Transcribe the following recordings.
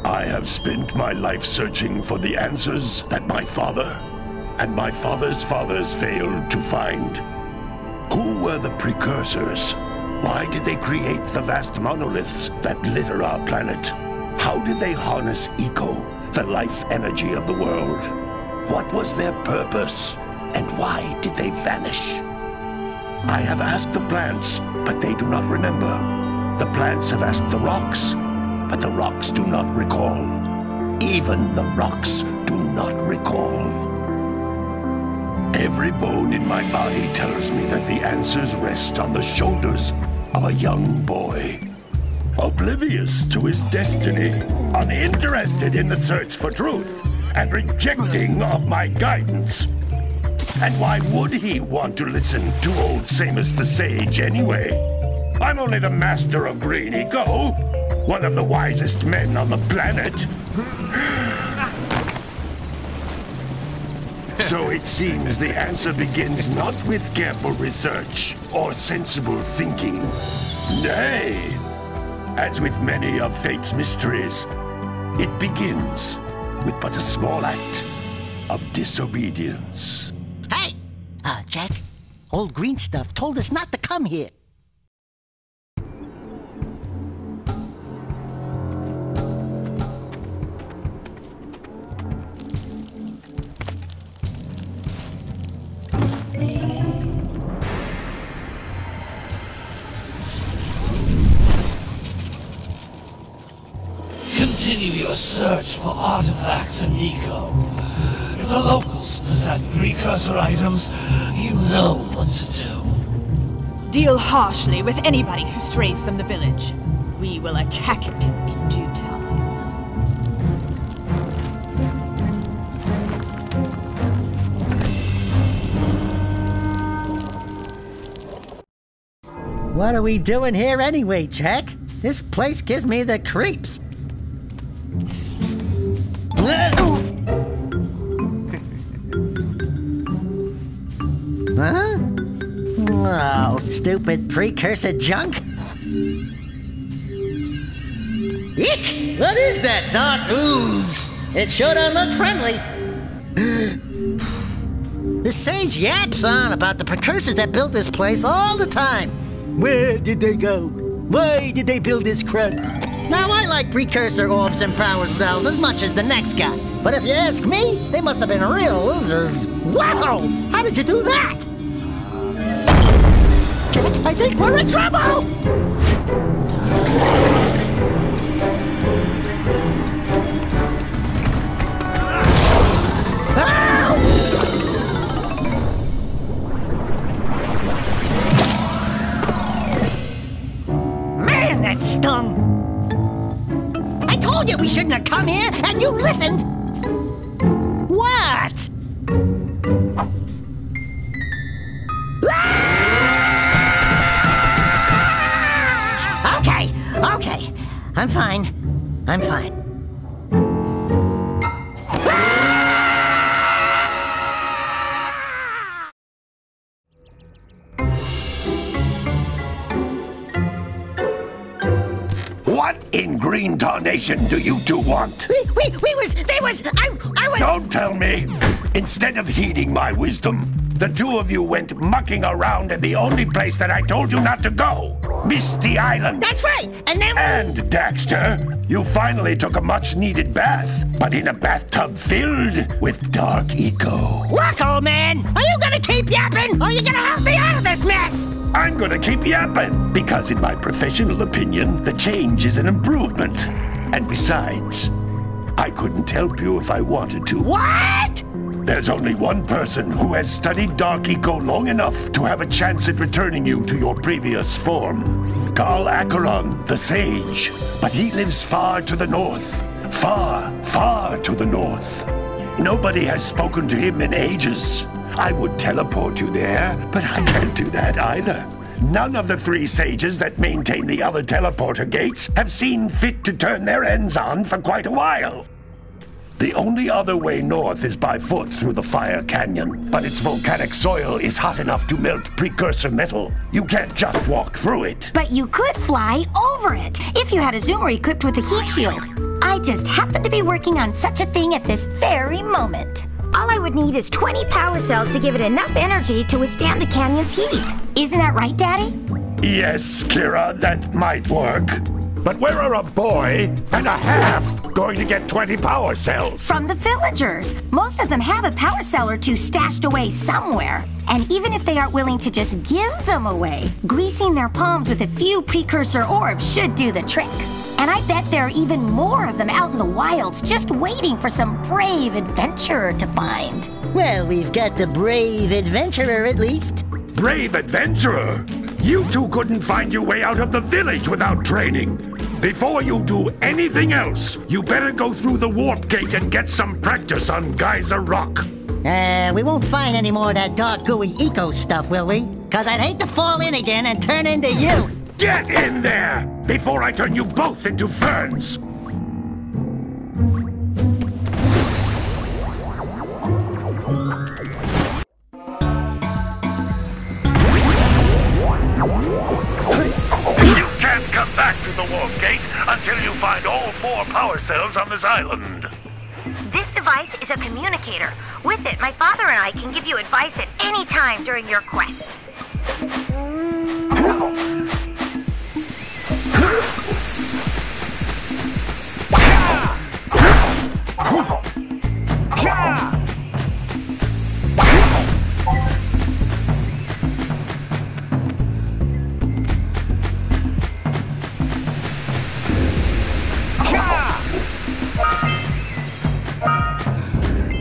I have spent my life searching for the answers that my father and my father's fathers failed to find. Who were the Precursors? Why did they create the vast monoliths that litter our planet? How did they harness eco, the life energy of the world? What was their purpose? And why did they vanish? I have asked the plants, but they do not remember. The plants have asked the rocks, but the rocks do not recall. Even the rocks do not recall. Every bone in my body tells me that the answers rest on the shoulders of a young boy. Oblivious to his destiny, uninterested in the search for truth, and rejecting of my guidance. And why would he want to listen to old Samus the Sage anyway? I'm only the master of green eco, one of the wisest men on the planet. So it seems the answer begins not with careful research or sensible thinking. Nay, as with many of fate's mysteries, it begins with but a small act of disobedience. Hey! Jak, old green stuff told us not to come here. Continue your search for artifacts and eco. If the locals possess precursor items, you know what to do. Deal harshly with anybody who strays from the village. We will attack it in due time. What are we doing here anyway, Jak? This place gives me the creeps. Huh? Oh, stupid precursor junk. Eek! What is that dark ooze? It sure don't look friendly. The sage yaps on about the precursors that built this place all the time. Where did they go? Why did they build this crud? Now, I like precursor orbs and power cells as much as the next guy. But if you ask me, they must have been real losers. Wow! How did you do that? Jak, I think we're in trouble! Man, that stung! I told you we shouldn't have come here, and you listened! What? Okay. I'm fine. What in green tarnation do you two want? I was... Don't tell me! Instead of heeding my wisdom, the two of you went mucking around in the only place that I told you not to go! Misty Island! That's right! And then... And, Daxter, you finally took a much-needed bath, but in a bathtub filled with dark eco. Look, old man! Are you gonna keep yapping, or are you gonna help me out of this mess? I'm gonna keep yapping, because in my professional opinion, the change is an improvement. And besides, I couldn't help you if I wanted to. What? There's only one person who has studied Dark Eco long enough to have a chance at returning you to your previous form. Carl Acheron, the Sage. But he lives far to the north. Far, far to the north. Nobody has spoken to him in ages. I would teleport you there, but I can't do that either. None of the three sages that maintain the other teleporter gates have seen fit to turn their ends on for quite a while. The only other way north is by foot through the Fire Canyon, but its volcanic soil is hot enough to melt precursor metal. You can't just walk through it. But you could fly over it if you had a zoomer equipped with a heat shield. I just happen to be working on such a thing at this very moment. All I would need is 20 power cells to give it enough energy to withstand the canyon's heat. Isn't that right, Daddy? Yes, Kira, that might work. But where are a boy and a half going to get 20 power cells? From the villagers. Most of them have a power cell or two stashed away somewhere. And even if they aren't willing to just give them away, greasing their palms with a few precursor orbs should do the trick. And I bet there are even more of them out in the wilds just waiting for some brave adventurer to find. Well, we've got the brave adventurer at least. Brave adventurer? You two couldn't find your way out of the village without training. Before you do anything else, you better go through the warp gate and get some practice on Geyser Rock. We won't find any more of that dark gooey eco stuff, will we? 'Cause I'd hate to fall in again and turn into you. Get in there before I turn you both into ferns. You can't come back through the warp gate until you find all 4 power cells on this island. This device is a communicator. With it, my father and I can give you advice at any time during your quest.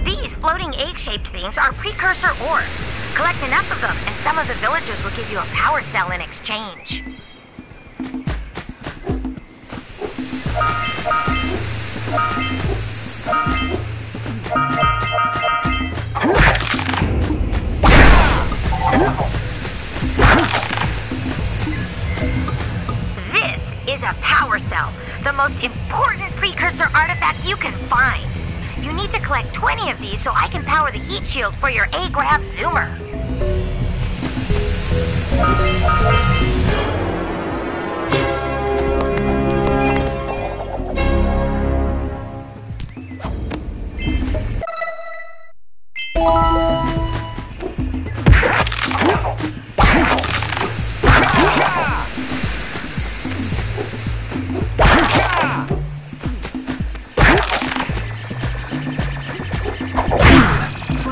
These floating egg-shaped things are precursor orbs. Collect enough of them, and some of the villagers will give you a power cell in exchange. This is a power cell, the most important precursor artifact you can find. You need to collect 20 of these so I can power the heat shield for your A-Grab zoomer.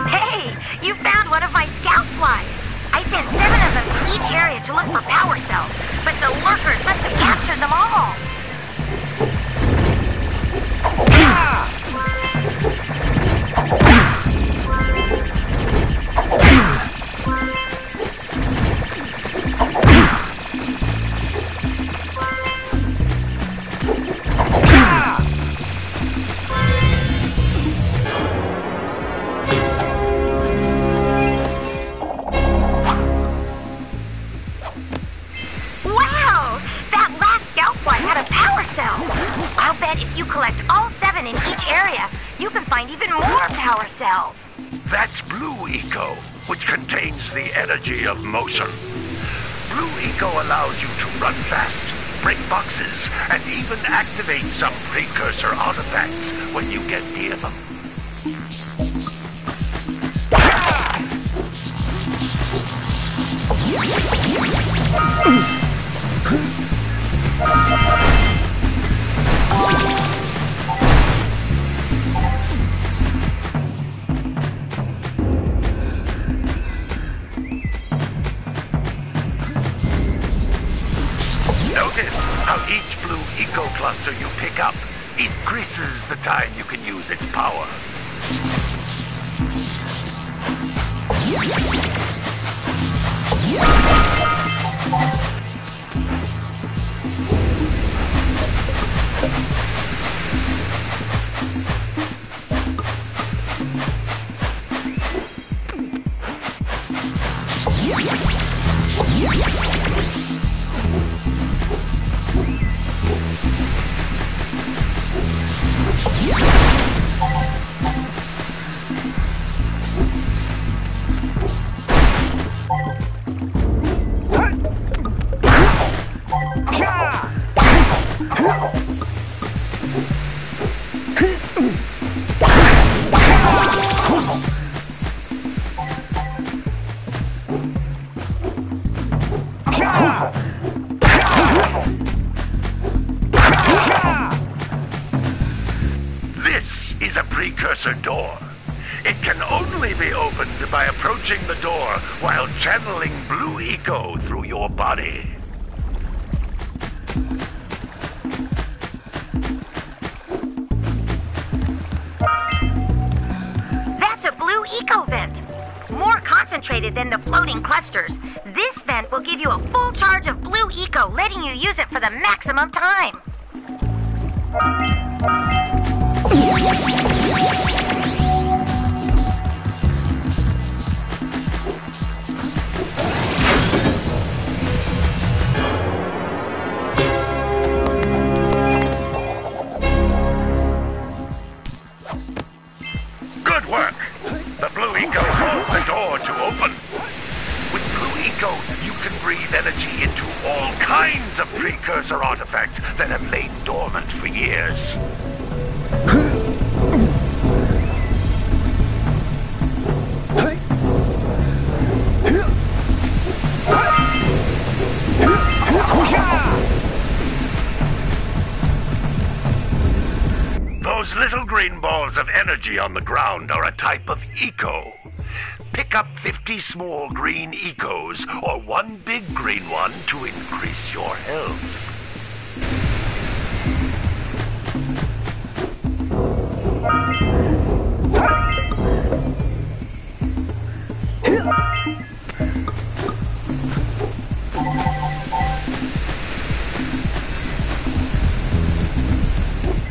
Hey, you found one of my scout flies. I sent 7 of them to each area to look for power cells, but the lurkers must have captured them all. Wow! That last scout fly had a power cell. I'll bet if you collect all 7 in each area, you can find even more power cells. That's Blue Eco, which contains the energy of motion. Blue Eco allows you to run fast, break boxes, and even activate some precursor artifacts when you get near them. Notice how each Blue Eco cluster you pick up increases the time you can use its power. This is a precursor door. It can only be opened by approaching the door while channeling blue eco through your body. That's a blue eco vent. More concentrated than the floating clusters. This vent will give you a full charge of blue eco, letting you use it for the maximum time. Good work! The blue eco holds the door to open. With blue eco, you can breathe energy into all kinds of precursor artifacts that have lain dormant for years. Those little green balls of energy on the ground are a type of eco. Pick up 50 small green ecos or one big green one to increase your health.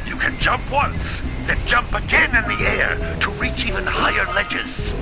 You can jump once, then jump again in the air to reach even higher ledges.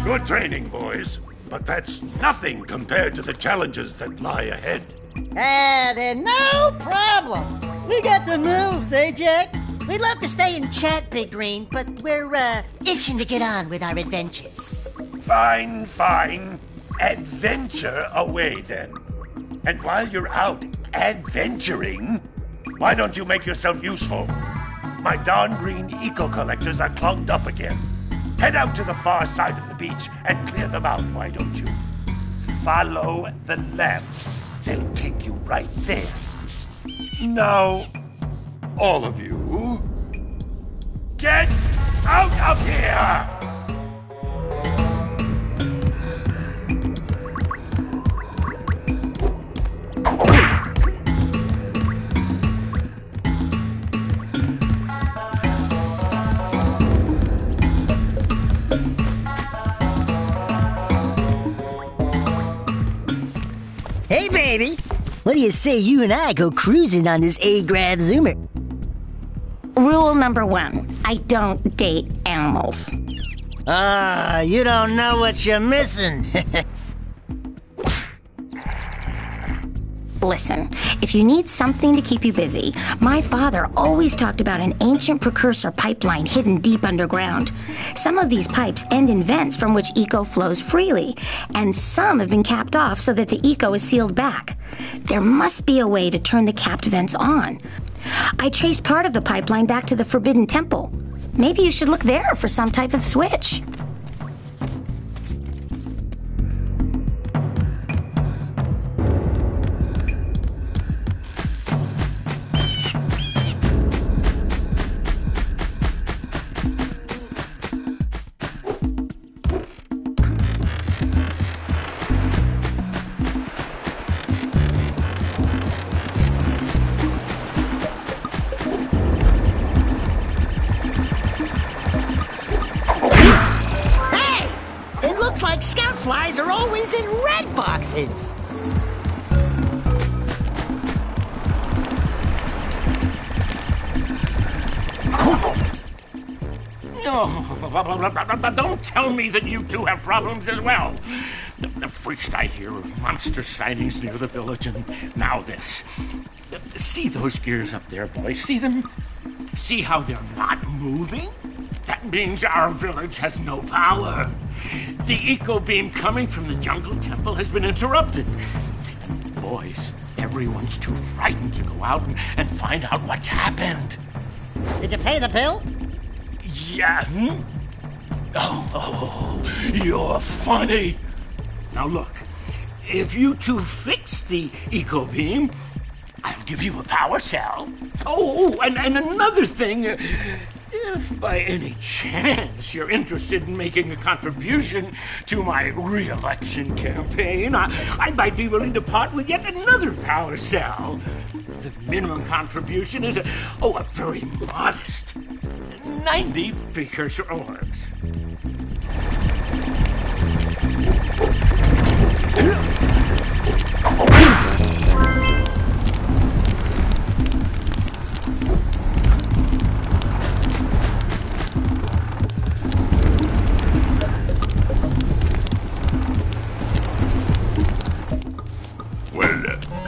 Good training, boys. But that's nothing compared to the challenges that lie ahead. Then no problem. We got the moves, eh, Jack? We'd love to stay and chat, Big Green, but we're, itching to get on with our adventures. Fine, fine. Adventure away, then. And while you're out adventuring, why don't you make yourself useful? My darn green eco-collectors are clogged up again. Head out to the far side of the beach and clear them out, why don't you? Follow the lamps. They'll take you right there. Now, all of you, get out of here! Hey, baby. What do you say you and I go cruising on this A-Grav Zoomer? Rule number 1, I don't date animals. You don't know what you're missing. Listen, if you need something to keep you busy, my father always talked about an ancient precursor pipeline hidden deep underground. Some of these pipes end in vents from which eco flows freely, and some have been capped off so that the eco is sealed back. There must be a way to turn the capped vents on. I traced part of the pipeline back to the Forbidden Temple. Maybe you should look there for some type of switch. fireflies are always in red boxes. Oh, don't tell me that you two have problems as well. The first I hear of monster sightings near the village, and now this. See those gears up there, boys? See them? See how they're not moving? That means our village has no power. The eco beam coming from the jungle temple has been interrupted. And boys, everyone's too frightened to go out and find out what's happened. Did you pay the bill? Yeah. Oh, you're funny. Now look, if you two fix the eco beam, I'll give you a power cell. Oh, and another thing, if by any chance you're interested in making a contribution to my re-election campaign, I might be willing to part with yet another power cell. The minimum contribution is a very modest 90 precursor orbs.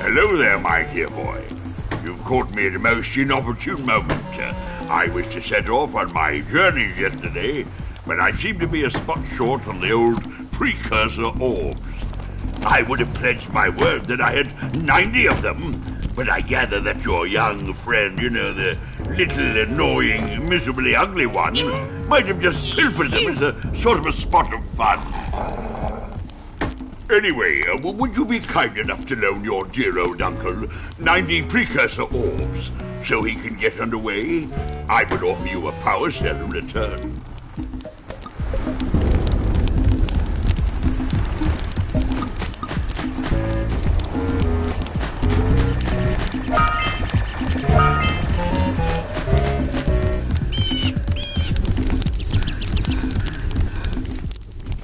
Hello there, my dear boy. You've caught me at a most inopportune moment. I was to set off on my journeys yesterday, but I seem to be a spot short on the old precursor orbs. I would have pledged my word that I had 90 of them, but I gather that your young friend, the little annoying, miserably ugly one, might have just pilfered them as a sort of a spot of fun. Anyway, would you be kind enough to loan your dear old uncle 90 precursor orbs so he can get underway? I would offer you a power cell in return.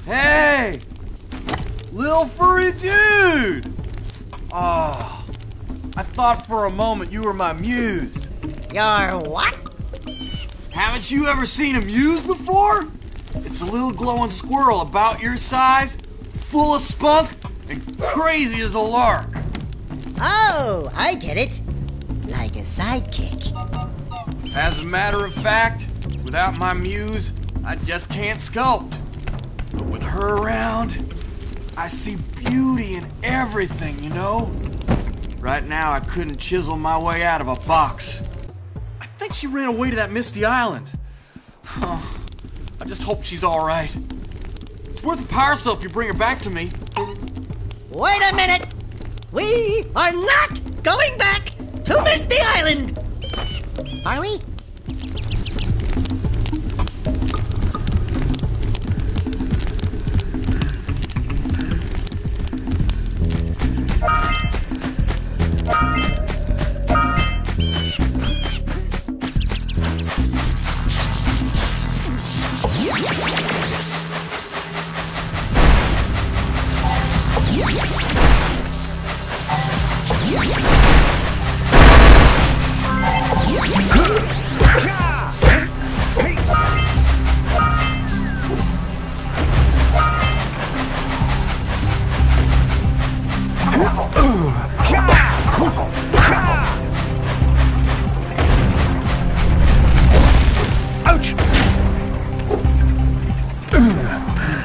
Hey! Little furry dude! Oh, I thought for a moment you were my muse. Your what? Haven't you ever seen a muse before? It's a little glowing squirrel about your size, full of spunk, and crazy as a lark. Oh, I get it. Like a sidekick. As a matter of fact, without my muse, I just can't sculpt. But with her around, I see beauty in everything, Right now, I couldn't chisel my way out of a box. I think she ran away to that misty island. Oh, I just hope she's all right. It's worth a power cell if you bring her back to me. Wait a minute! We are not going back to Misty Island! Are we?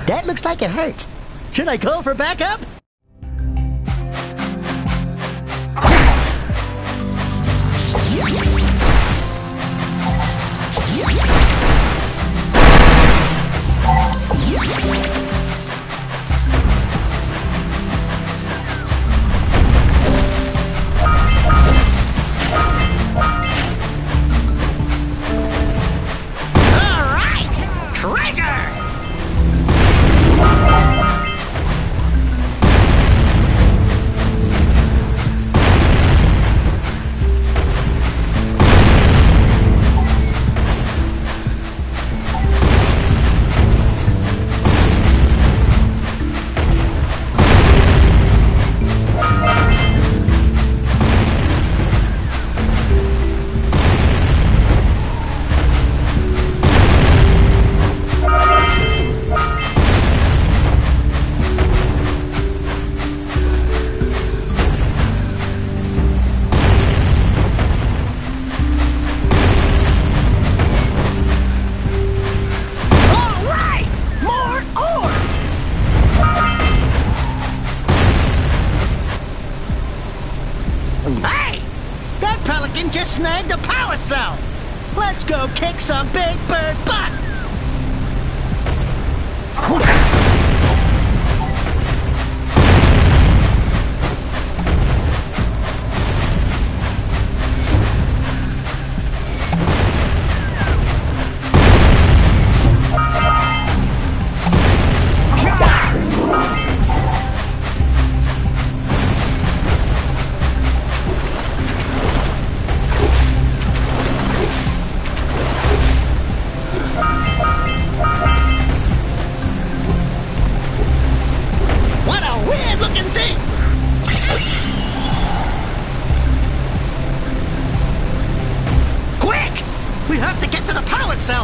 That looks like it hurt. Should I call for backup? Pelican just snagged a power cell! Let's go kick some big bird butt!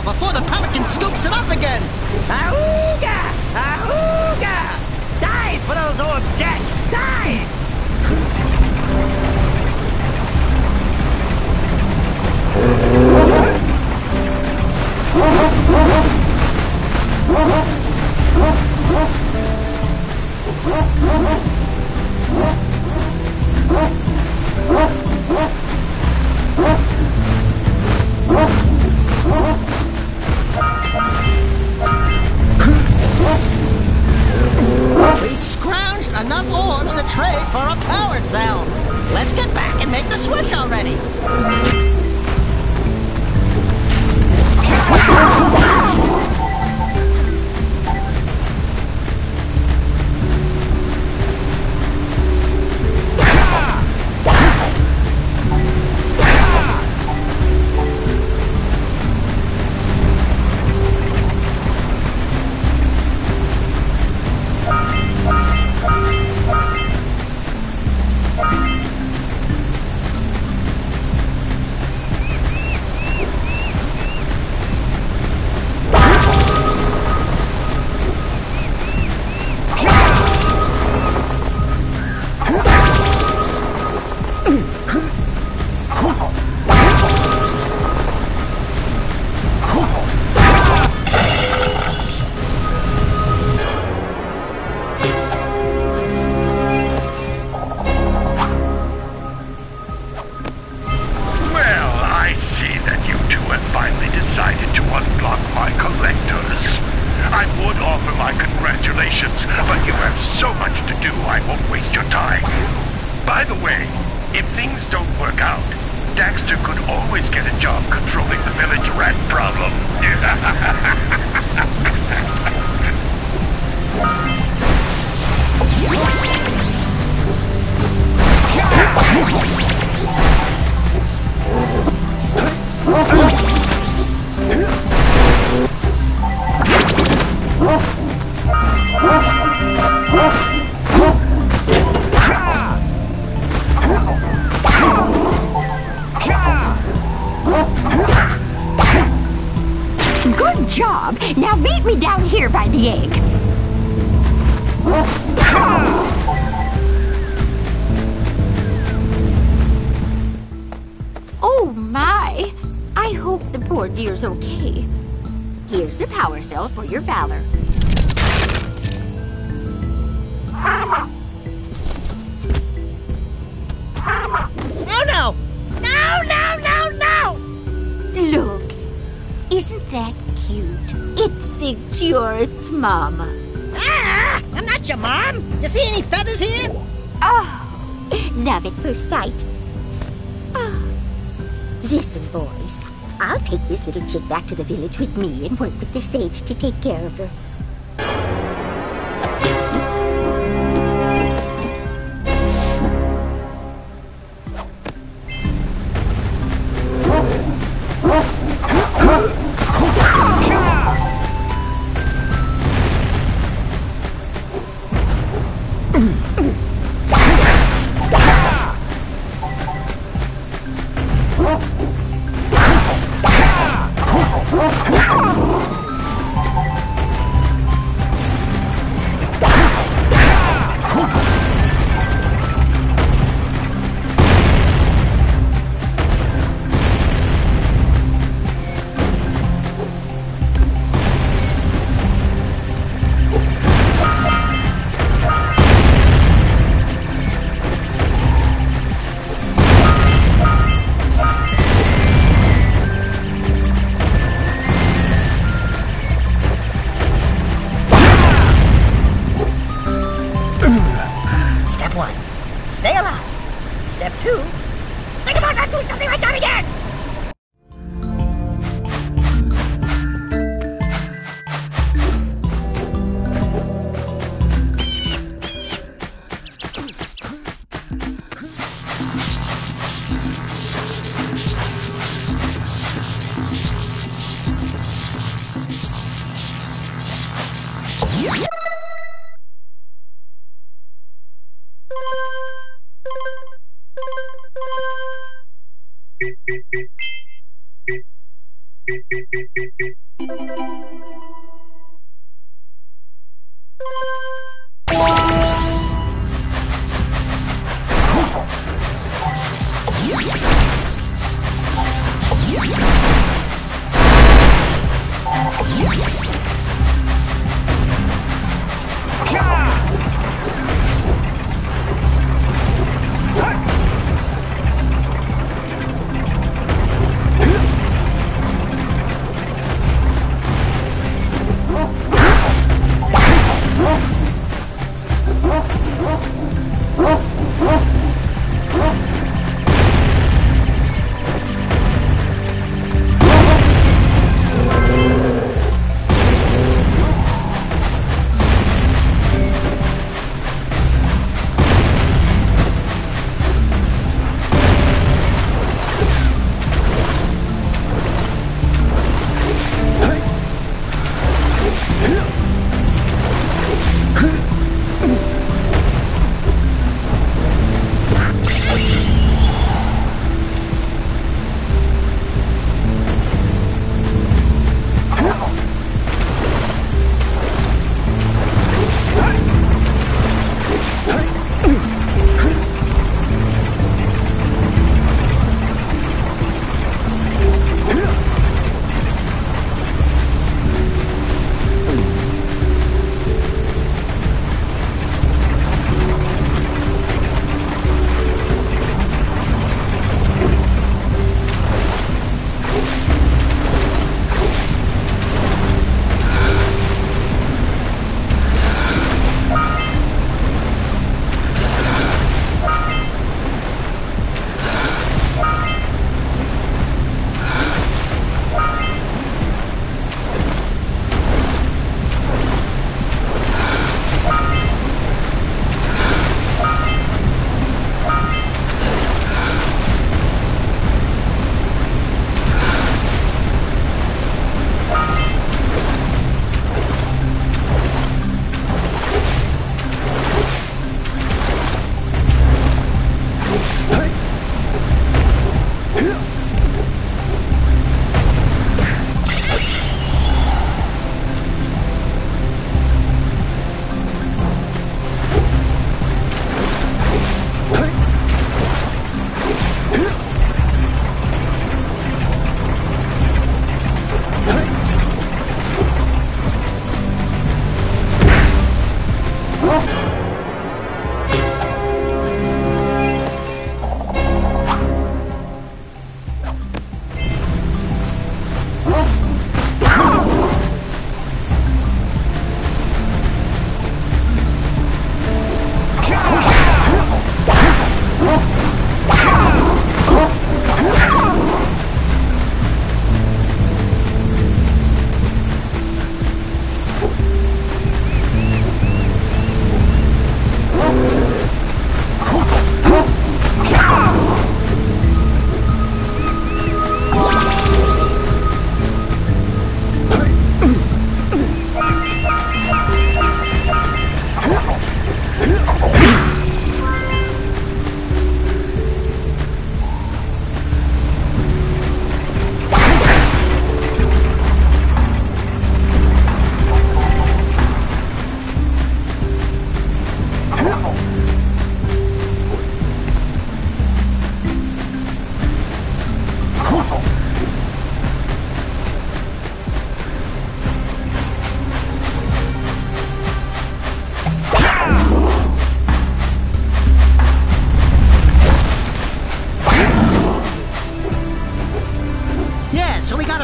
Before the Pelican scoops it up again! Ahooga! Ahooga! Dive for those orbs, Jack! Dive! We scrounged enough orbs to trade for a power cell. Let's get back and make the switch already. By the way, if things don't work out, Daxter could always get a job controlling the village rat problem. Good job! Now meet me down here by the egg. Oh my! I hope the poor dear's okay. Here's a power cell for your valor. Oh no! No, no, no, no! Look, isn't that cute? It thinks you're its mama. Ah! I'm not your mom! You see any feathers here? Oh, love at first sight. Oh. Listen, boys. I'll take this little chick back to the village with me and work with the sage to take care of her. not doing something like that again!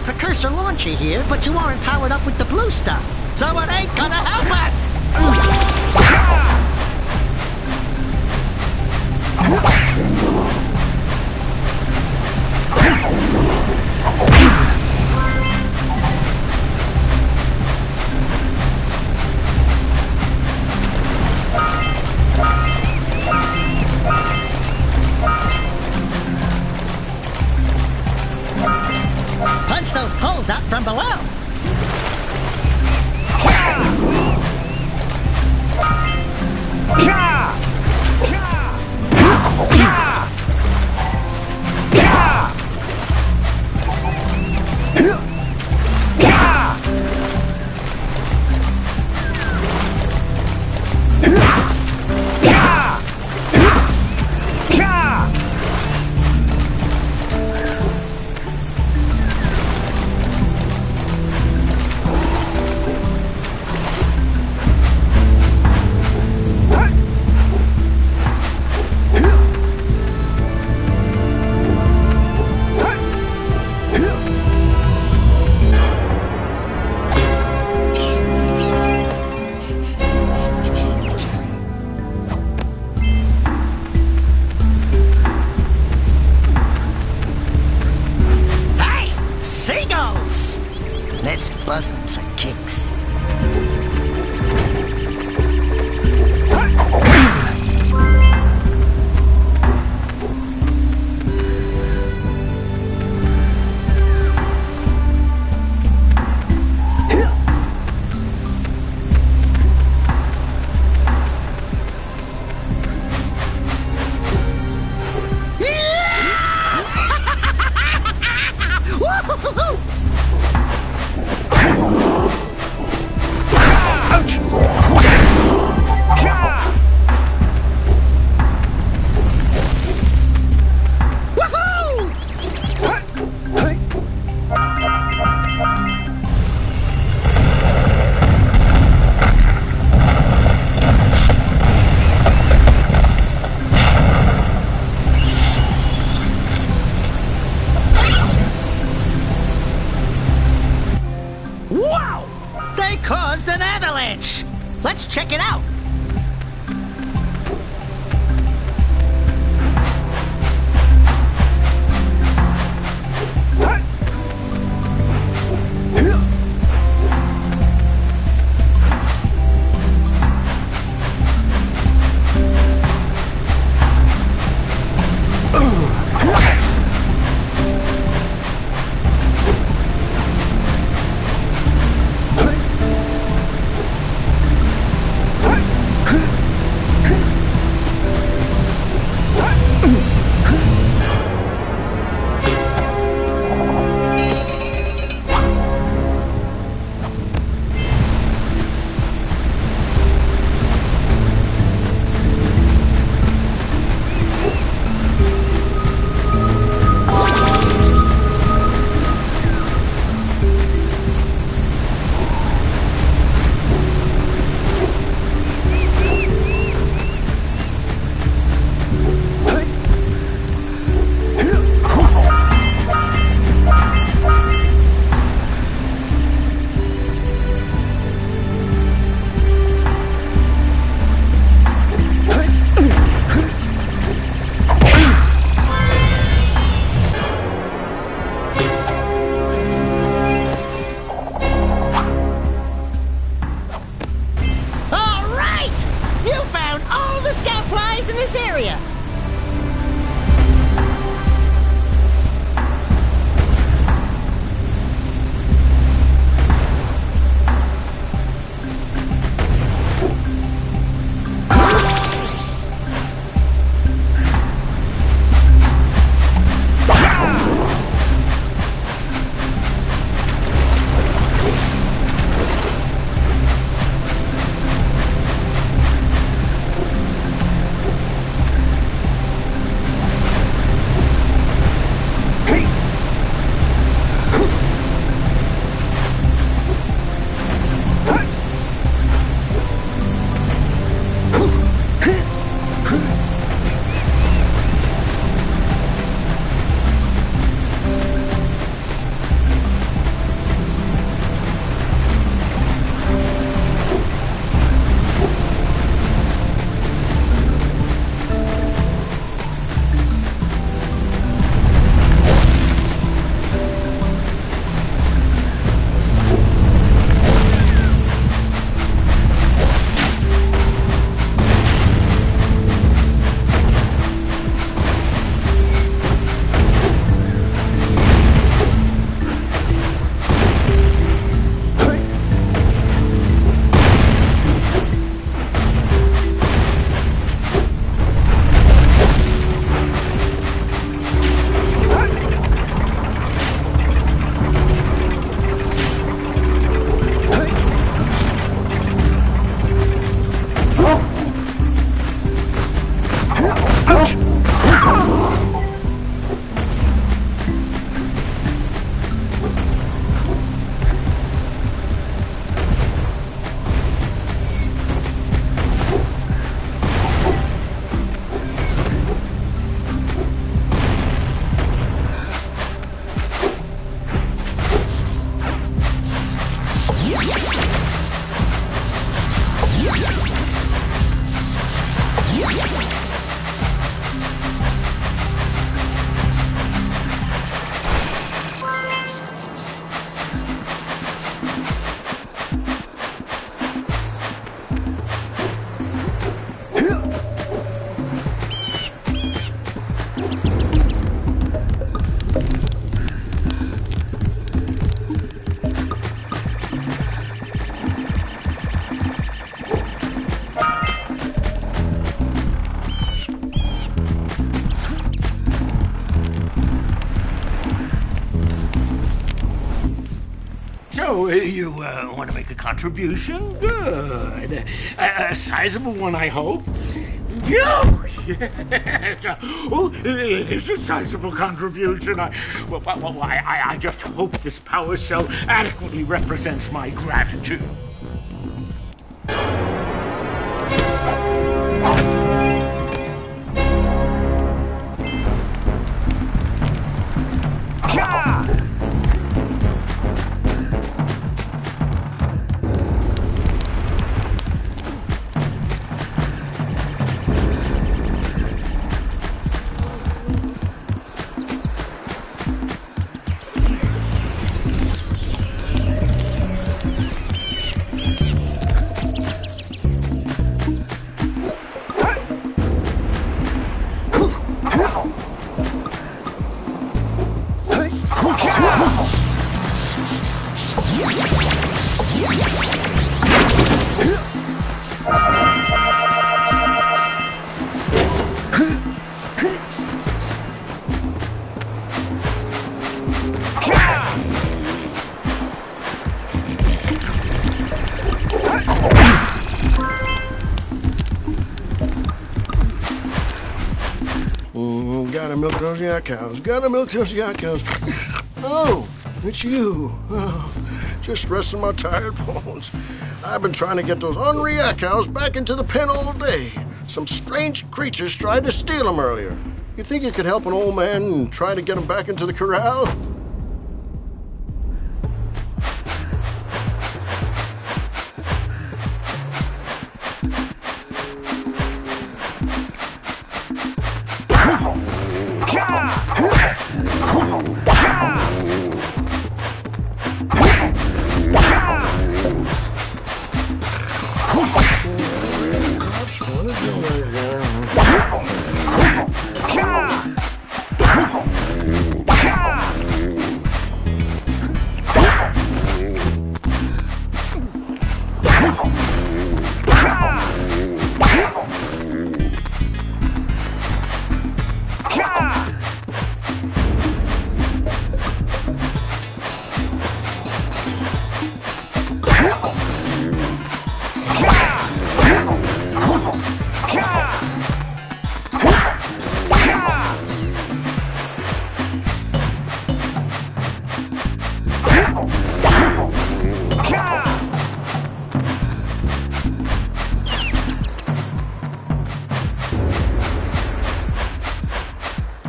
Precursor launcher here, but you aren't powered up with the blue stuff. So it ain't gonna help us! falls out from below. Let's buzz them for kicks. Caused an avalanche! Let's check it out! So, you want to make a contribution? Good. A sizable one, I hope. Yes. Oh, it is a sizable contribution. I just hope this power cell adequately represents my gratitude. Gotta milk those yak cows. Gotta milk those yak cows. Oh, it's you. Oh, just resting my tired bones. I've been trying to get those ornery yak cows back into the pen all day. Some strange creatures tried to steal them earlier. You think you could help an old man and try to get them back into the corral?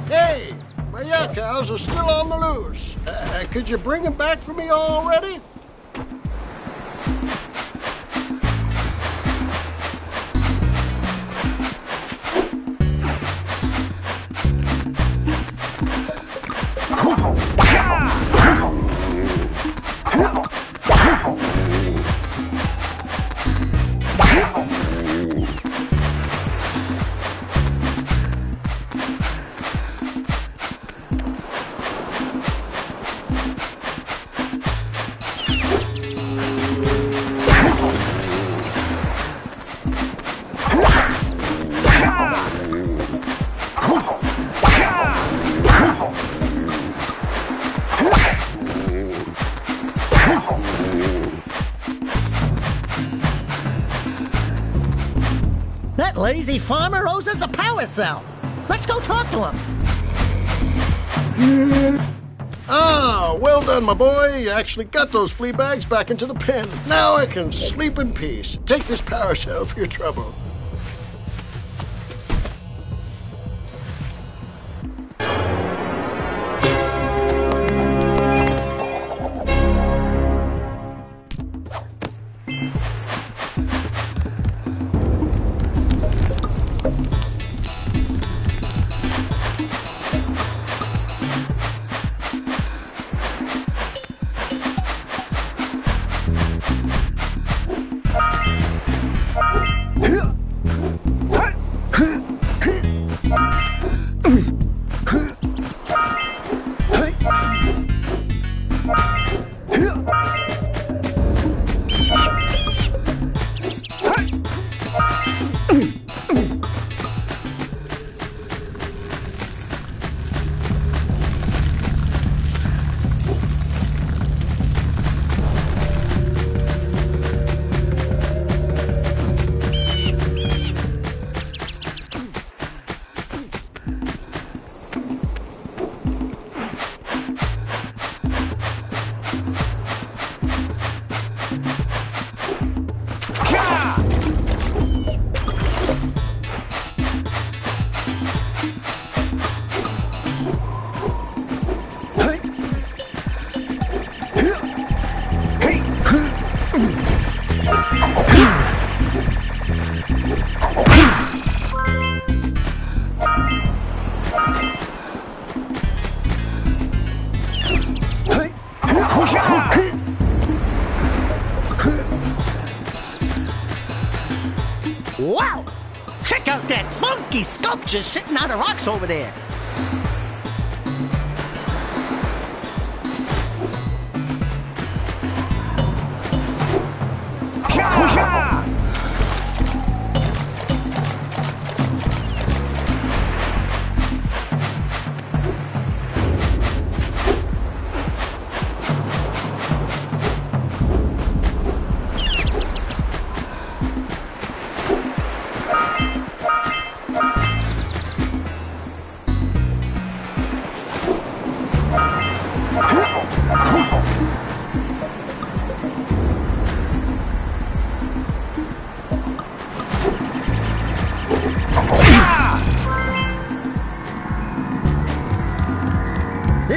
Hey, my yak cows are still on the loose. Could you bring them back for me already? That lazy farmer owes us a power cell. Let's go talk to him. Ah, well done, my boy. You actually got those flea bags back into the pen. Now I can sleep in peace. Take this power cell for your trouble. freaky sculptures sitting out of rocks over there.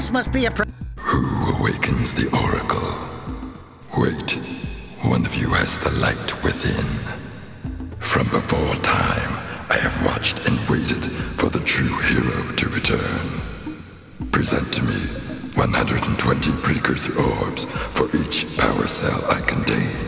This must be a Who awakens the oracle? Wait, one of you has the light within. From before time, I have watched and waited for the true hero to return. Present to me 120 precursor orbs for each power cell I contain.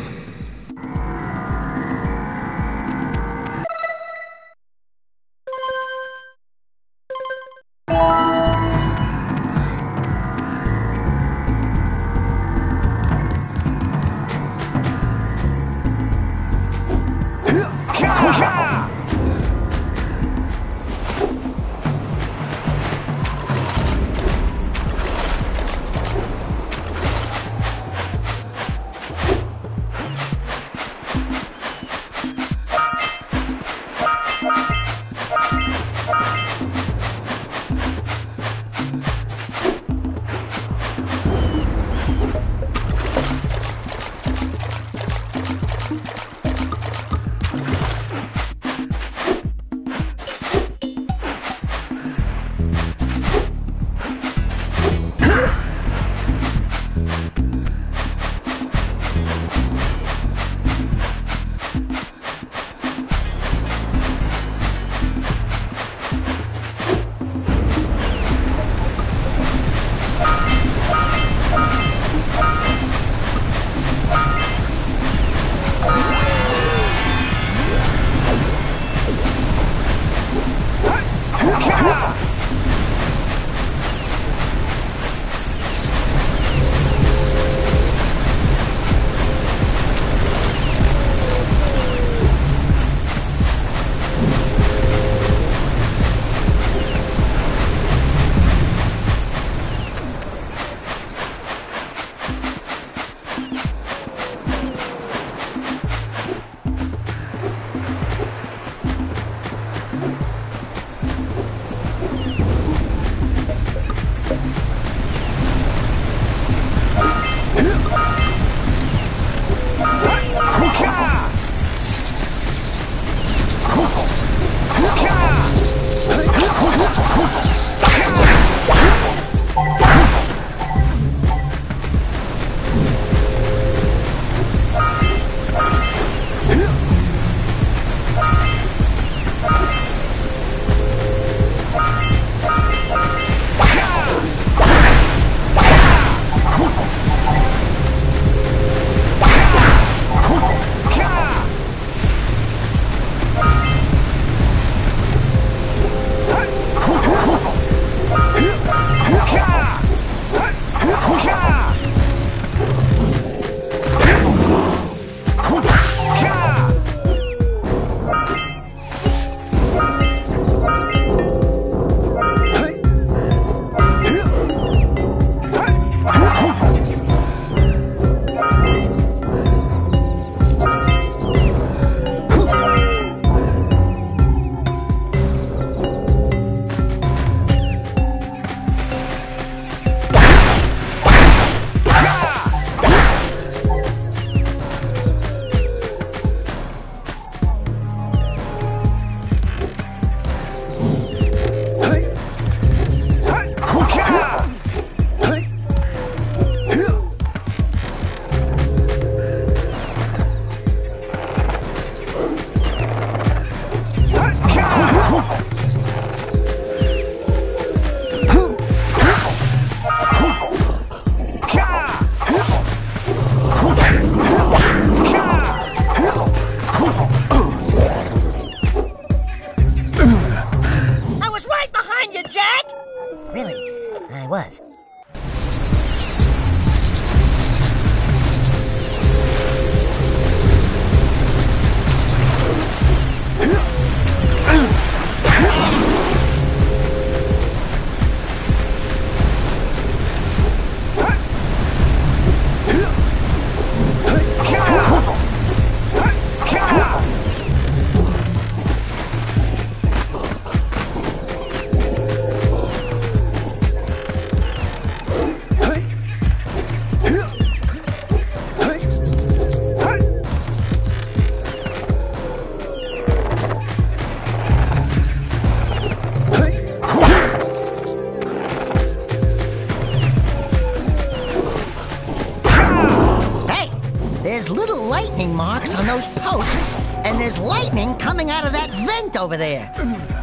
there's little lightning marks on those posts, and there's lightning coming out of that vent over there.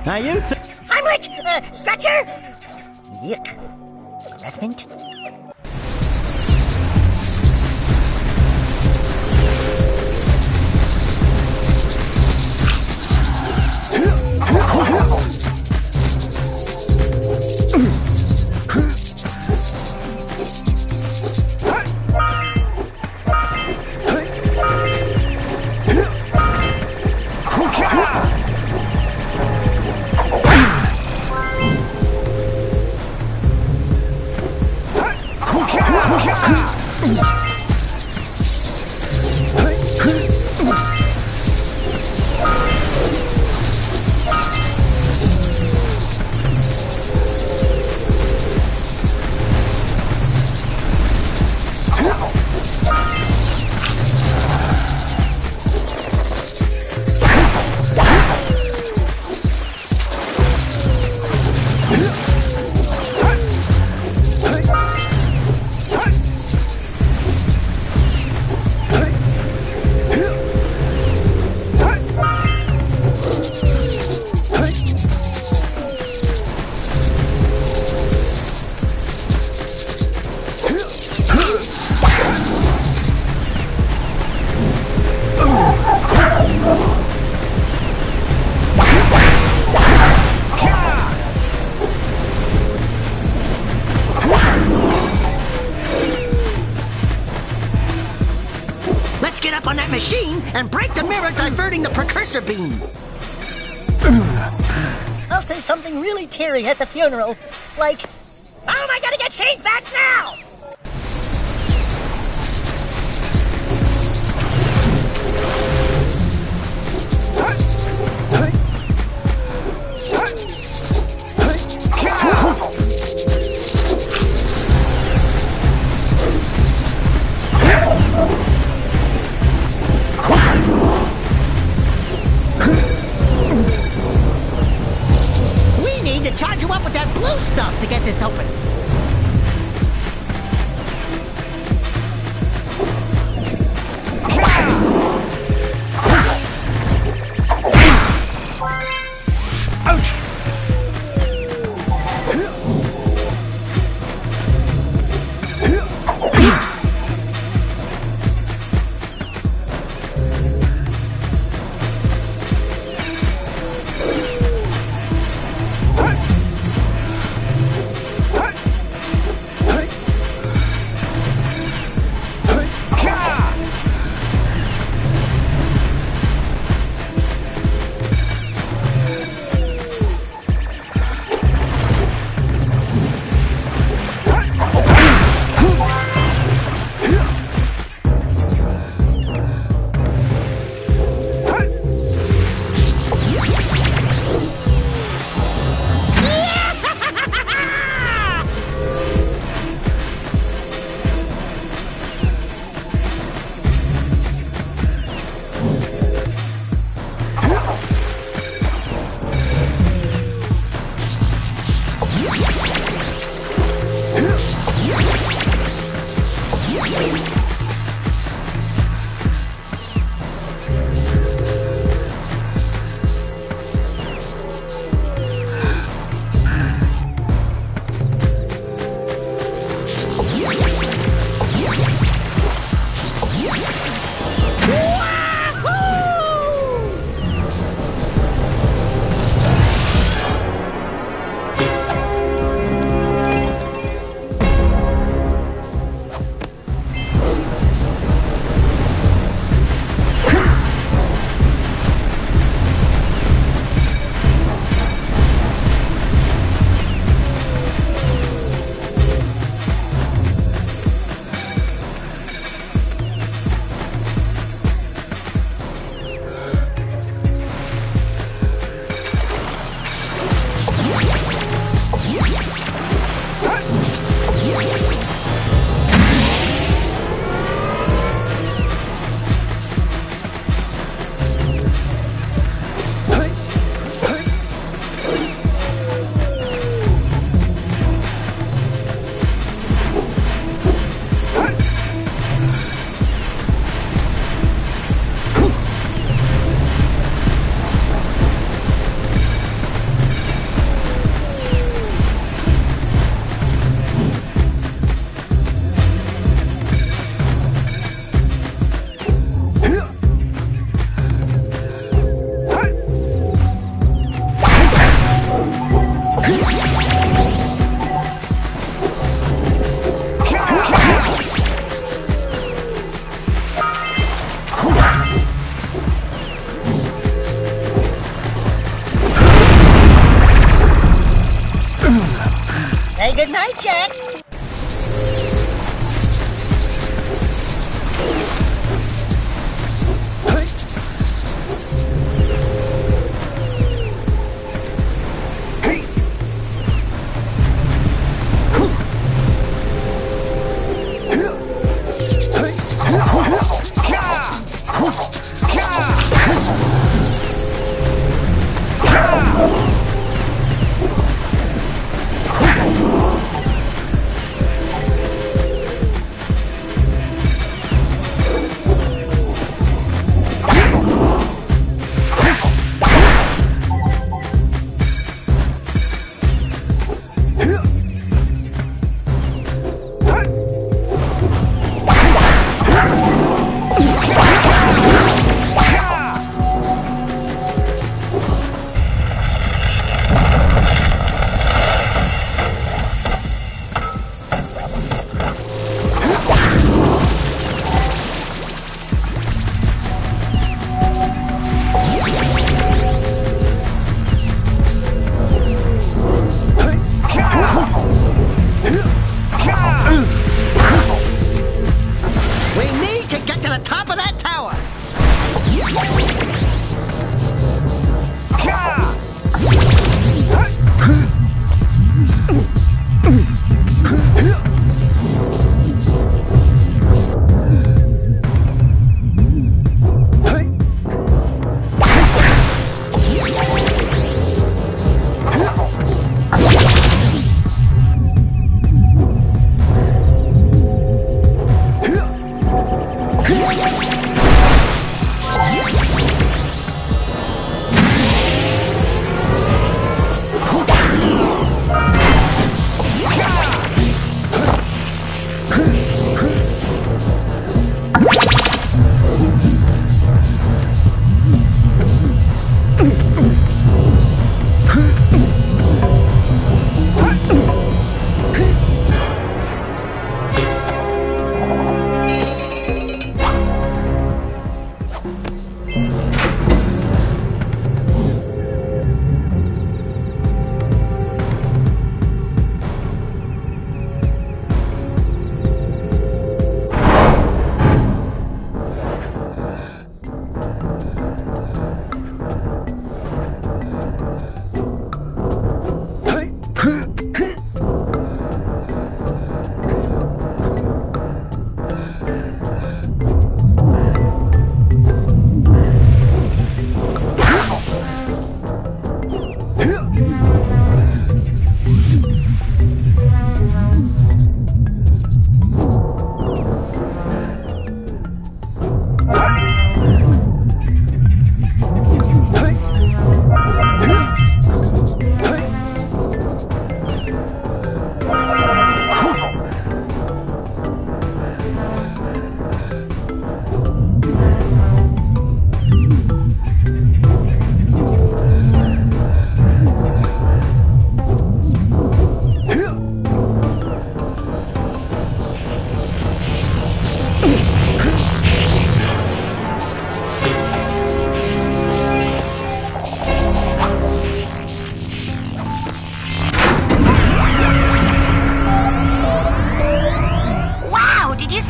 Now you... Heimlich! Stretcher! Yuck. Breath mint? Machine and break the mirror diverting the Precursor beam. I'll say something really teary at the funeral, like, "How am I gonna get changed back now?" Charge you up with that blue stuff to get this open.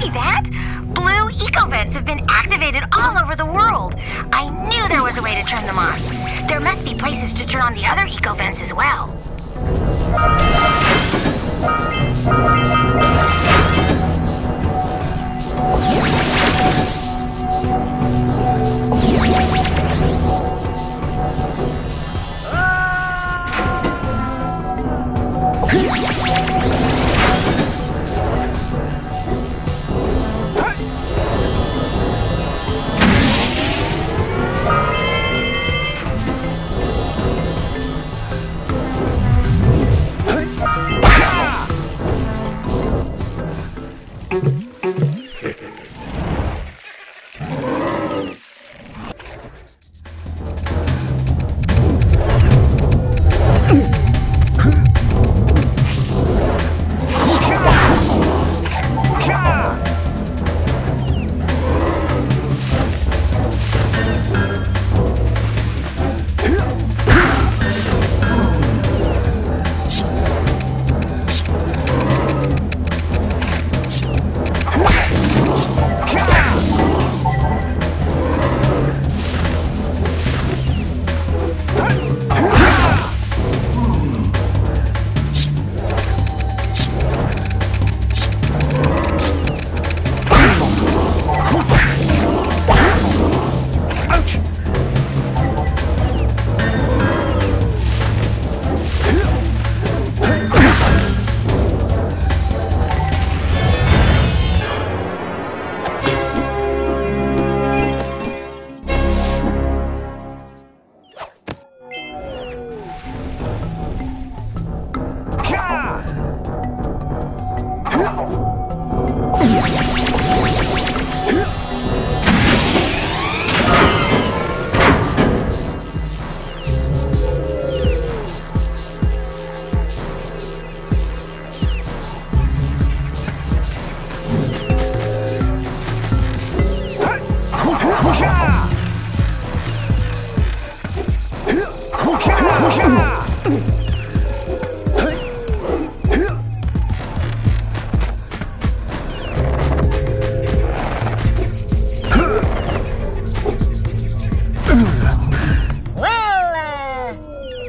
See that? Blue eco-vents have been activated all over the world. I knew there was a way to turn them on. There must be places to turn on the other eco-vents as well.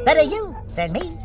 Better you than me.